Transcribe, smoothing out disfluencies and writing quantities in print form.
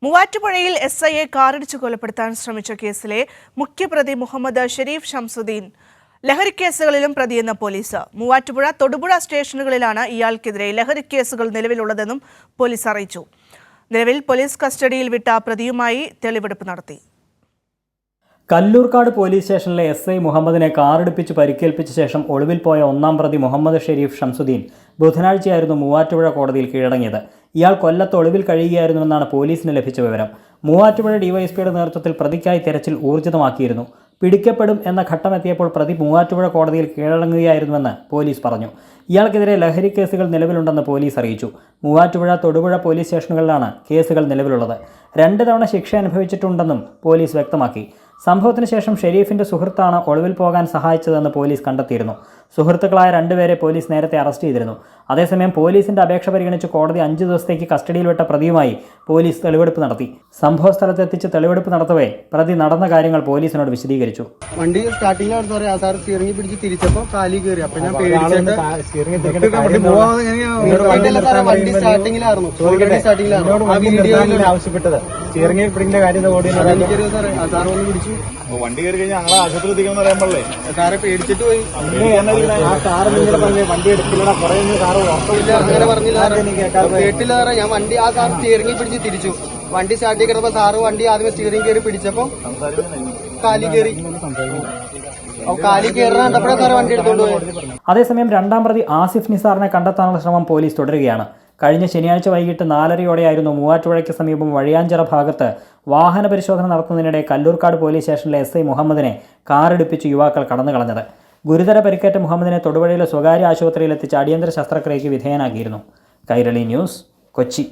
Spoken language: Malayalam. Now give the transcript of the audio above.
മൂവാറ്റുപുഴയിൽ എസ്ഐയെ കാറിടിച്ചു കൊലപ്പെടുത്താൻ ശ്രമിച്ച കേസിലെ മുഖ്യപ്രതി മുഹമ്മദ് ഷെരീഫ് ഷംസുദ്ദീൻ ലഹരിക്കേസുകളിലും പ്രതിയെന്ന പോലീസ്. മൂവാറ്റുപുഴ, തൊടുപുഴ സ്റ്റേഷനുകളിലാണ് ഇയാൾക്കെതിരെ ലഹരിക്കേസുകൾ നിലവിലുള്ളതെന്നും പോലീസ് അറിയിച്ചു. നിലവിൽ പോലീസ് കസ്റ്റഡിയിൽ വിട്ട പ്രതിയുമായി തെളിവെടുപ്പ് നടത്തി. കല്ലൂർക്കാട് പോലീസ് സ്റ്റേഷനിലെ എസ്ഐ മുഹമ്മദിനെ കാറിടിപ്പിച്ച് പരിക്കേൽപ്പിച്ച ശേഷം ഒളിവിൽ പോയ ഒന്നാം പ്രതി മുഹമ്മദ് ഷെരീഫ് ഷംസുദ്ദീൻ ബുധനാഴ്ചയായിരുന്നു മൂവാറ്റുപുഴ കോടതിയിൽ കീഴടങ്ങിയത്. ഇയാൾ കൊല്ലത്ത് ഒളിവിൽ കഴിയുകയായിരുന്നുവെന്നാണ് പോലീസിന് ലഭിച്ച വിവരം. മൂവാറ്റുപുഴ ഡിവൈഎസ്പിയുടെ നേതൃത്വത്തിൽ പ്രതിക്കായി തെരച്ചിൽ ഊർജിതമാക്കിയിരുന്നു. പിടിക്കപ്പെടും എന്ന ഘട്ടമെത്തിയപ്പോൾ പ്രതി മൂവാറ്റുപുഴ കോടതിയിൽ കീഴടങ്ങുകയായിരുന്നുവെന്ന് പോലീസ് പറഞ്ഞു. ഇയാൾക്കെതിരെ ലഹരി കേസുകൾ നിലവിലുണ്ടെന്ന് പോലീസ് അറിയിച്ചു. മൂവാറ്റുപുഴ, തൊടുപുഴ പോലീസ് സ്റ്റേഷനുകളിലാണ് കേസുകൾ നിലവിലുള്ളത്. 2 തവണ ശിക്ഷ അനുഭവിച്ചിട്ടുണ്ടെന്നും പോലീസ് വ്യക്തമാക്കി. സംഭവത്തിന് ശേഷം ഷെരീഫിന്റെ സുഹൃത്താണ് ഒളിവിൽ പോകാൻ സഹായിച്ചതെന്ന് പോലീസ് കണ്ടെത്തിയിരുന്നു. സുഹൃത്തുക്കളായ 2 പേരെ പോലീസ് നേരത്തെ അറസ്റ്റ് ചെയ്തിരുന്നു. അതേസമയം പോലീസിന്റെ അപേക്ഷ പരിഗണിച്ച് കോടതി 5 ദിവസത്തേക്ക് കസ്റ്റഡിയിൽ വിട്ട പ്രതിയുമായി പോലീസ് തെളിവെടുപ്പ് നടത്തി. സംഭവ സ്ഥലത്തെത്തിച്ച് തെളിവെടുപ്പ് നടത്തവേ പ്രതി നടന്ന കാര്യങ്ങൾ പോലീസിനോട് വിശദീകരിച്ചു. വണ്ടി സ്റ്റാർട്ടിംഗ് പിടിച്ച് തിരിച്ചപ്പോ കാലി കയറി. അപ്പൊ ഞാൻ വണ്ടി സ്റ്റാർട്ടിംഗിലായിരുന്നു ആവശ്യപ്പെട്ടത് സ്റ്റിയറിംഗ് പിടിക്കേണ്ട കാര്യം വണ്ടി കയറി കഴിഞ്ഞാൽ ഞങ്ങളെ ആശുപത്രി എത്തിക്കണം പറയാൻ പാടില്ലേ? സാറെ പേടിച്ചിട്ട് പോയി. വണ്ടി എടുക്കില്ല കുറെ സാറ് അങ്ങനെ പറഞ്ഞില്ല, കേട്ടില്ല സാറേ. ഞാൻ വണ്ടി ആ സാർ സ്റ്റിയറിംഗിൽ പിടിച്ച് തിരിച്ചു. വണ്ടി സ്റ്റാർട്ട് ചെയ്തപ്പോ സാറ് വണ്ടി ആദ്യം സ്റ്റിയറിംഗ് കയറി പിടിച്ചപ്പോ കാലി കയറി. കാലി കയറാണ്ടപ്പോഴേ സാറ് വണ്ടി എടുത്തോണ്ട് പോയി. അതേസമയം 2ാം പ്രതി ആസിഫ് നിസാറിനെ കണ്ടെത്താനുള്ള ശ്രമം പോലീസ് തുടരുകയാണ്. കഴിഞ്ഞ ശനിയാഴ്ച വൈകിട്ട് 4:30യോടെയായിരുന്നു മൂവാറ്റുപുഴയ്ക്ക് സമീപം വഴിയാഞ്ചിറ ഭാഗത്ത് വാഹന പരിശോധന നടത്തുന്നതിനിടെ കല്ലൂർക്കാട് പോലീസ് സ്റ്റേഷനിലെ എസ്ഐ മുഹമ്മദിനെ കാറിടിപ്പിച്ച് യുവാക്കൾ കടന്നു കളഞ്ഞത്. ഗുരുതര പരിക്കേറ്റ മുഹമ്മദിനെ തൊടുപുഴയിലെ സ്വകാര്യ ആശുപത്രിയിൽ എത്തിച്ച് അടിയന്തര ശസ്ത്രക്രിയയ്ക്ക് വിധേയനാക്കിയിരുന്നു. കൈരളി ന്യൂസ്, കൊച്ചി.